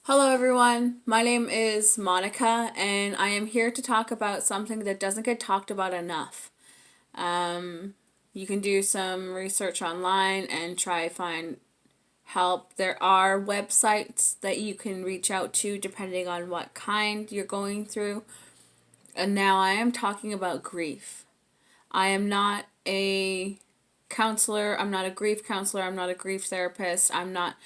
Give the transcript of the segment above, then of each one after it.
Hello, everyone. My name is Monica, and I am here to talk about something that doesn't get talked about enough. You can do some research online and try find help. There are websites that you can reach out to depending on what kind you're going through. And now I am talking about grief. I am not a counselor. I'm not a grief counselor. I'm not a grief therapist. I'm not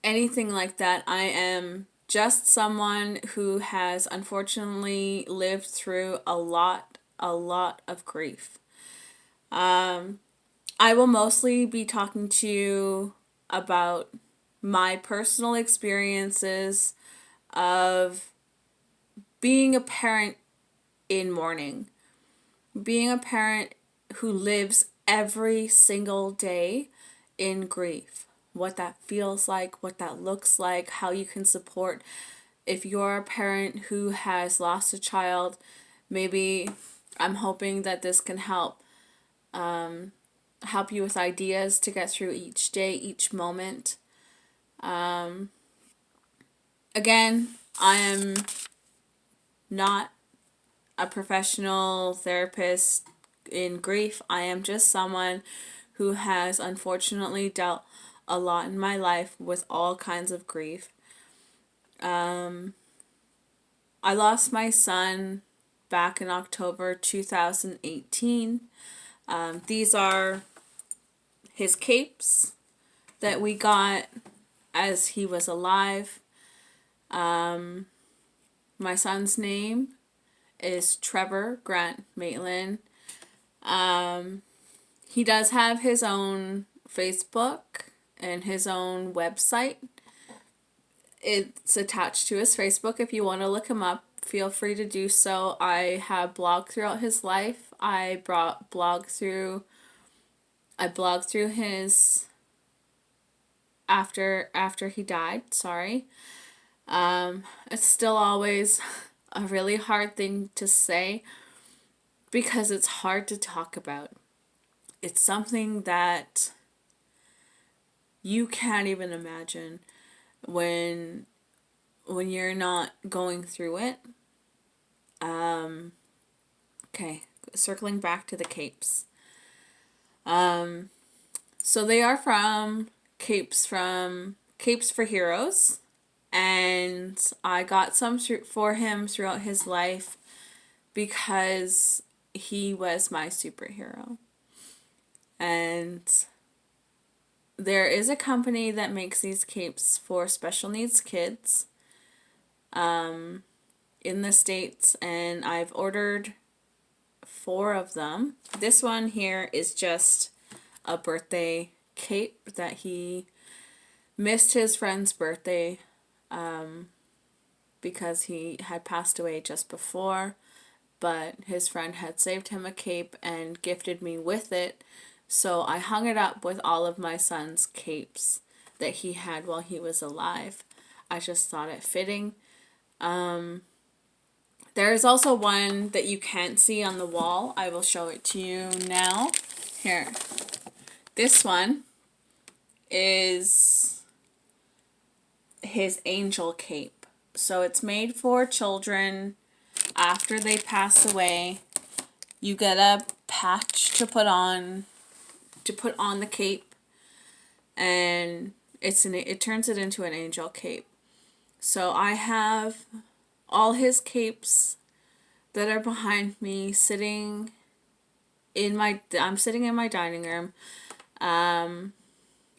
anything like that. I am just someone who has unfortunately lived through a lot of grief. I will mostly be talking to you about my personal experiences of being a parent in mourning, being a parent who lives every single day in grief. What that feels like, what that looks like, how you can support if you're a parent who has lost a child. Maybe I'm hoping that this can help you with ideas to get through each day, each moment. Again, I am not a professional therapist in grief. I am just someone who has unfortunately dealt a lot in my life with all kinds of grief. I lost my son back in October 2018. These are his capes that we got as he was alive. My son's name is Trevor Grant Maitland. He does have his own Facebook and his own website. It's attached to his Facebook. If you want to look him up, feel free to do so. I have blogged throughout his life. I blogged through his after he died. Sorry. It's still always a really hard thing to say because it's hard to talk about. It's something that you can't even imagine when you're not going through it. Okay, circling back to the capes. So they are from Capes for Heroes, and I got some for him throughout his life because he was my superhero. And there is a company that makes these capes for special needs kids in the States, and I've ordered 4 of them. This one here is just a birthday cape that he missed his friend's birthday because he had passed away just before, but his friend had saved him a cape and gifted me with it. So I hung it up with all of my son's capes that he had while he was alive. I just thought it fitting. There is also one that you can't see on the wall. I will show it to you now. Here. This one is his angel cape. So it's made for children after they pass away. You get a patch to put on the cape, and it turns it into an angel cape. So I have all his capes that are behind me I'm sitting in my dining room. I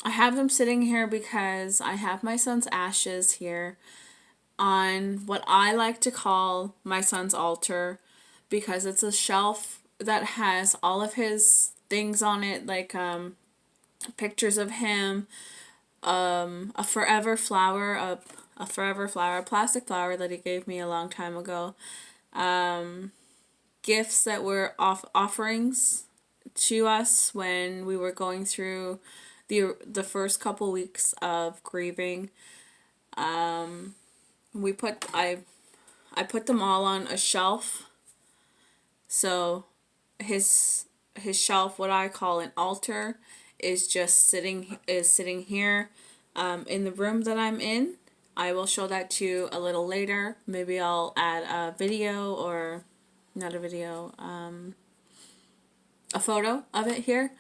have them sitting here because I have my son's ashes here on what I like to call my son's altar, because it's a shelf that has all of his things on it, like pictures of him, a forever flower, a plastic flower that he gave me a long time ago, gifts that were offerings to us when we were going through the first couple weeks of grieving. I put them all on a shelf. So his shelf, what I call an altar, is sitting here in the room that I'm in. I will show that to you a little later. Maybe I'll add a video, or not a video, a photo of it here.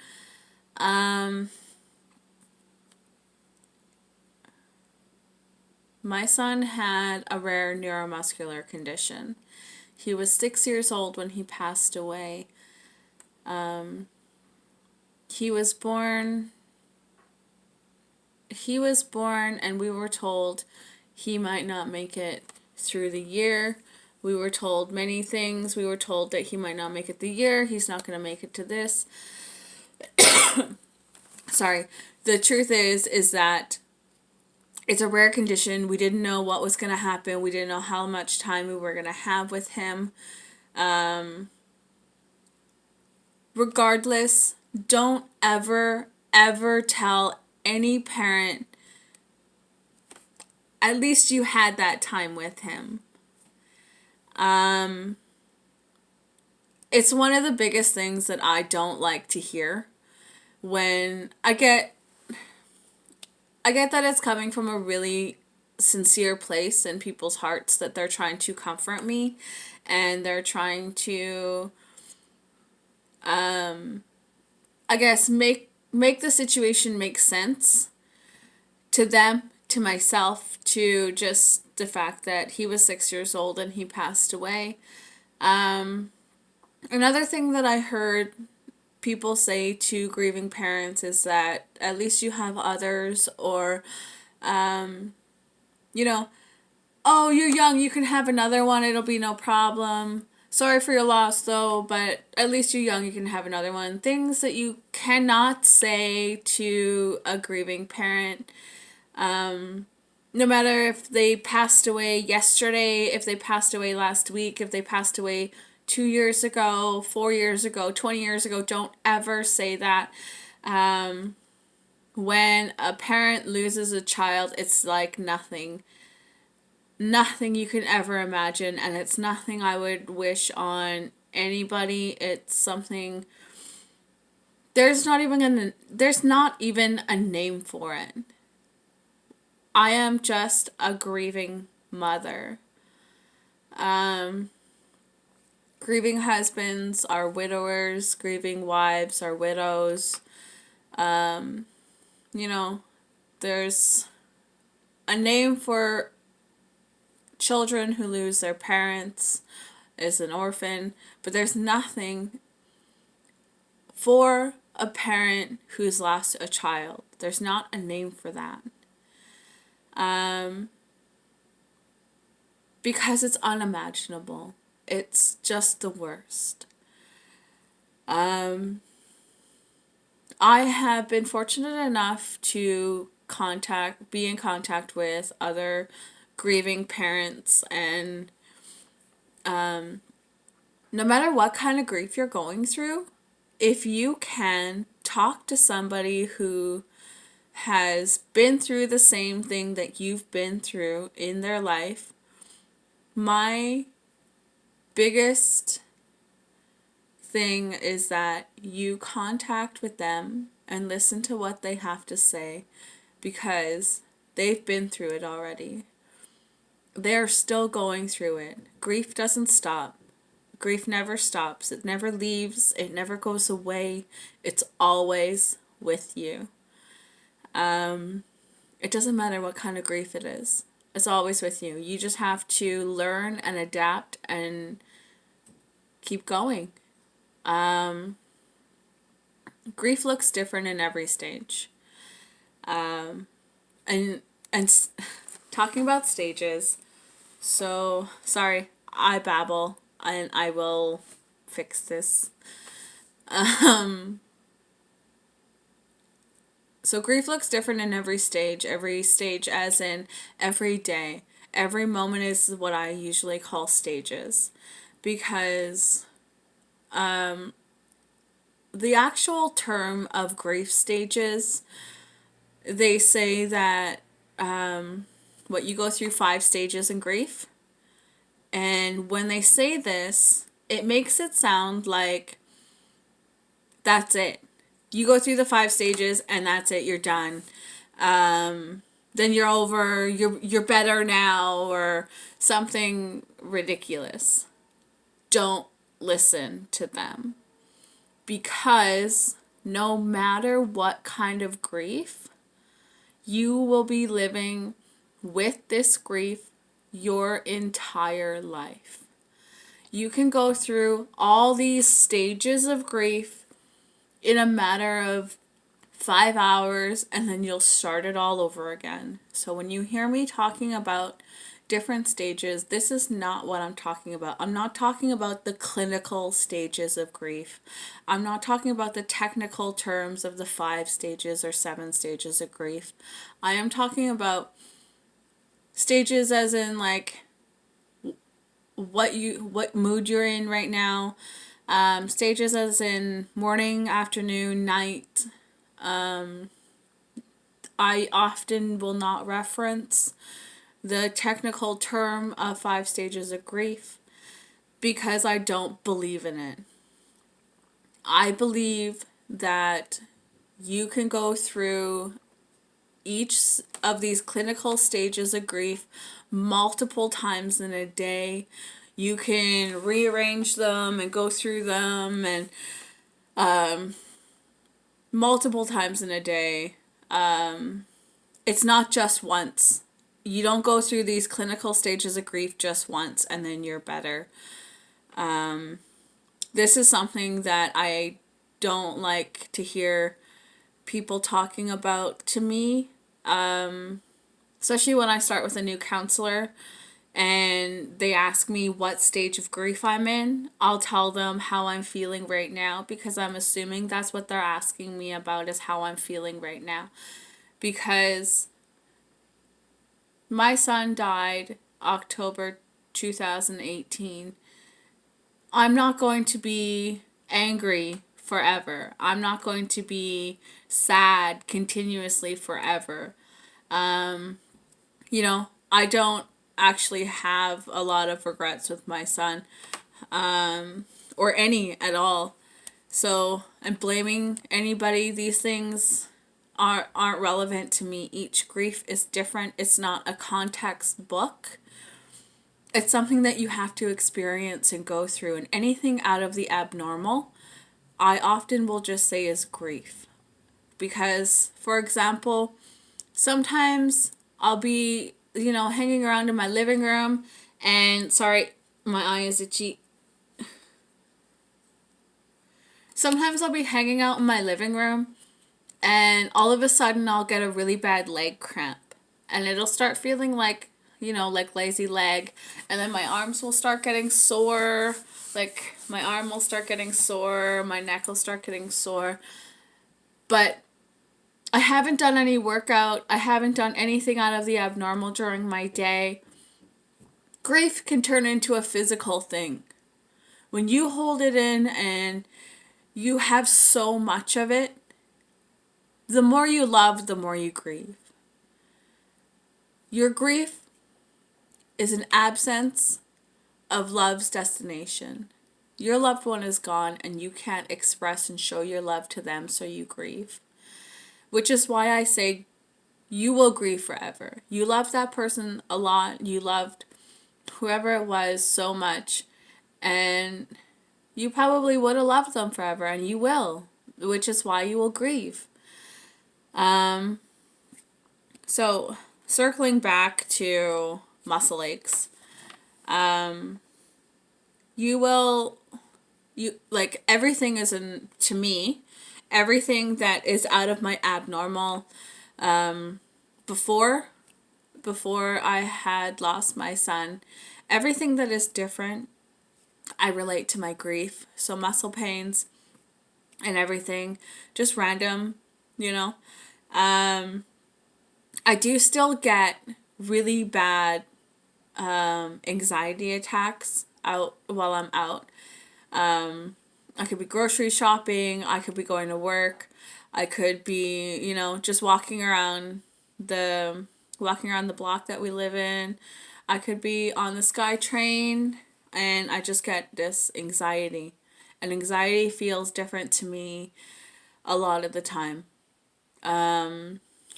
My son had a rare neuromuscular condition. He was 6 years old when he passed away. He was born and we were told he might not make it through the year. We were told many things. We were told that he might not make it the year. He's not going to make it to this. Sorry. The truth is that it's a rare condition. We didn't know what was going to happen. We didn't know how much time we were going to have with him. Regardless, don't ever tell any parent at least you had that time with him. It's one of the biggest things that I don't like to hear when I get that it's coming from a really sincere place in people's hearts, that they're trying to comfort me and they're trying to I guess make the situation make sense to them, to myself, to just the fact that he was 6 years old and he passed away. Another thing that I heard people say to grieving parents is that at least you have others, or you know, oh, you're young, you can have another one, it'll be no problem. Sorry for your loss though, but at least you're young, you can have another one. Things that you cannot say to a grieving parent. No matter if they passed away yesterday, if they passed away last week, if they passed away 2 years ago, 4 years ago, 20 years ago, don't ever say that. When a parent loses a child, it's like nothing you can ever imagine, and it's nothing I would wish on anybody. It's something, there's not even a name for it. I am just a grieving mother. Grieving husbands are widowers, grieving wives are widows. There's a name for children who lose their parents, is an orphan, but there's nothing for a parent who's lost a child. There's not a name for that. Because it's unimaginable. It's just the worst. I have been fortunate enough to be in contact with other grieving parents, and no matter what kind of grief you're going through, if you can talk to somebody who has been through the same thing that you've been through in their life, my biggest thing is that you contact with them and listen to what they have to say, because they've been through it already. They're still going through it. Grief doesn't stop. Grief never stops. It never leaves. It never goes away. It's always with you. It doesn't matter what kind of grief it is. It's always with you. You just have to learn and adapt and keep going. Grief looks different in every stage. And talking about stages, so sorry, I babble, and I will fix this. So grief looks different in every stage as in every day. Every moment is what I usually call stages, because the actual term of grief stages, they say that you go through 5 stages in grief. And when they say this, it makes it sound like that's it. You go through the 5 stages and that's it, you're done. then you're better now, or something ridiculous. Don't listen to them, because no matter what kind of grief, you will be living with this grief your entire life. You can go through all these stages of grief in a matter of 5 hours, and then you'll start it all over again. So when you hear me talking about different stages, this is not what I'm talking about. I'm not talking about the clinical stages of grief. I'm not talking about the technical terms of the 5 stages or 7 stages of grief. I am talking about stages as in like what mood you're in right now. Stages as in morning, afternoon, night. I often will not reference the technical term of 5 stages of grief because I don't believe in it. I believe that you can go through each of these clinical stages of grief multiple times in a day. You can rearrange them and go through them, and multiple times in a day. It's not just once. You don't go through these clinical stages of grief just once and then you're better. This is something that I don't like to hear people talking about to me, especially when I start with a new counselor and they ask me what stage of grief I'm in. I'll tell them how I'm feeling right now, because I'm assuming that's what they're asking me about, is how I'm feeling right now. Because my son died October 2018. I'm not going to be angry forever. I'm not going to be sad continuously forever. I don't actually have a lot of regrets with my son, or any at all. So I'm blaming anybody. These things aren't relevant to me. Each grief is different. It's not a context book. It's something that you have to experience and go through. And anything out of the abnormal, I often will just say is grief. Because, for example, sometimes I'll be, hanging around in my living room and, sorry, my eye is itchy. Sometimes I'll be hanging out in my living room and all of a sudden I'll get a really bad leg cramp. And it'll start feeling like, like lazy leg. And then my arms will start getting sore. Like, my arm will start getting sore. My neck will start getting sore. But I haven't done any workout. I haven't done anything out of the abnormal during my day. Grief can turn into a physical thing. When you hold it in and you have so much of it, the more you love, the more you grieve. Your grief is an absence of love's destination. Your loved one is gone and you can't express and show your love to them, so you grieve. Which is why I say you will grieve forever. You loved that person a lot. You loved whoever it was so much. And you probably would have loved them forever, and you will. Which is why you will grieve. So circling back to muscle aches, everything is to me, everything that is out of my abnormal, before I had lost my son, everything that is different, I relate to my grief. So muscle pains and everything, just random, I do still get really bad anxiety attacks out while I'm out. I could be grocery shopping, I could be going to work, I could be, just walking around the block that we live in. I could be on the SkyTrain and I just get this anxiety. And anxiety feels different to me a lot of the time.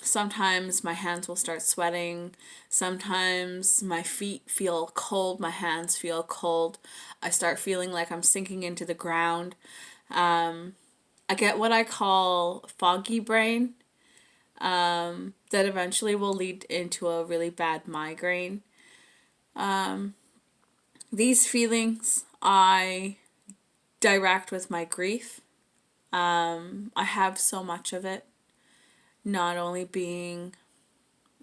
Sometimes my hands will start sweating. Sometimes my feet feel cold, my hands feel cold. I start feeling like I'm sinking into the ground. I get what I call foggy brain, that eventually will lead into a really bad migraine. These feelings I direct with my grief. I have so much of it, not only being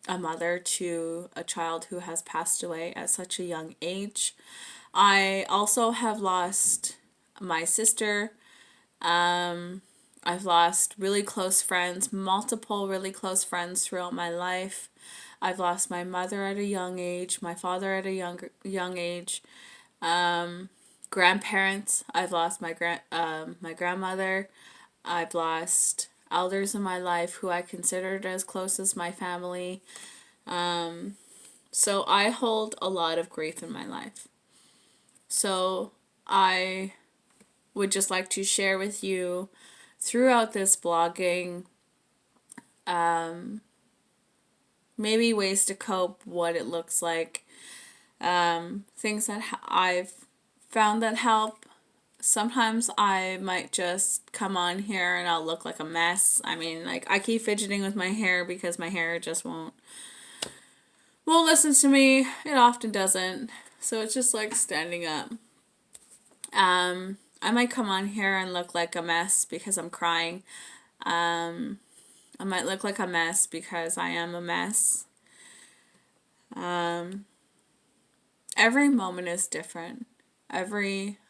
a mother to a child who has passed away at such a young age. I also have lost my sister. I've lost really close friends, multiple really close friends throughout my life. I've lost my mother at a young age, my father at a young age. Grandparents. I've lost my grandmother. I've lost elders in my life who I considered as close as my family. So I hold a lot of grief in my life. So I would just like to share with you throughout this blogging, maybe ways to cope, what it looks like, things that I've found that help. Sometimes I might just come on here and I'll look like a mess. I mean, like, I keep fidgeting with my hair because my hair just won't listen to me. It often doesn't. So it's just like standing up. I might come on here and look like a mess because I'm crying. I might look like a mess because I am a mess. Every moment is different.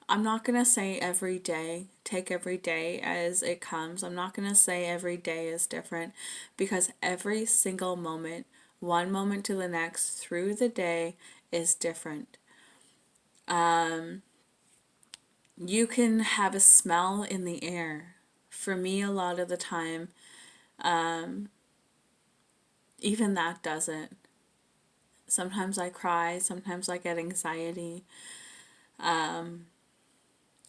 I'm not going to say every day, take every day as it comes. I'm not going to say every day is different, because every single moment, one moment to the next through the day, is different. You can have a smell in the air. For me, a lot of the time, even that doesn't. Sometimes I cry, sometimes I get anxiety.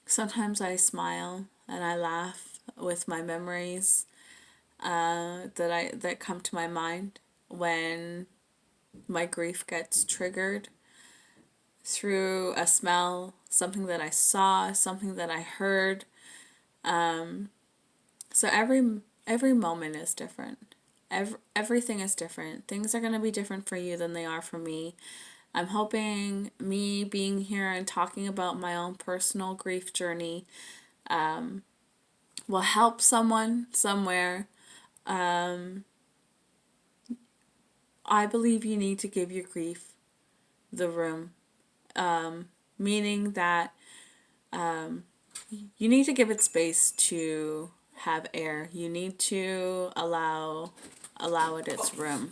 Sometimes I smile and I laugh with my memories that come to my mind when my grief gets triggered through a smell, something that I saw, something that I heard. So every moment is different. Everything is different. Things are going to be different for you than they are for me. I'm hoping me being here and talking about my own personal grief journey will help someone somewhere. I believe you need to give your grief the room, meaning that you need to give it space to have air. You need to allow it its room.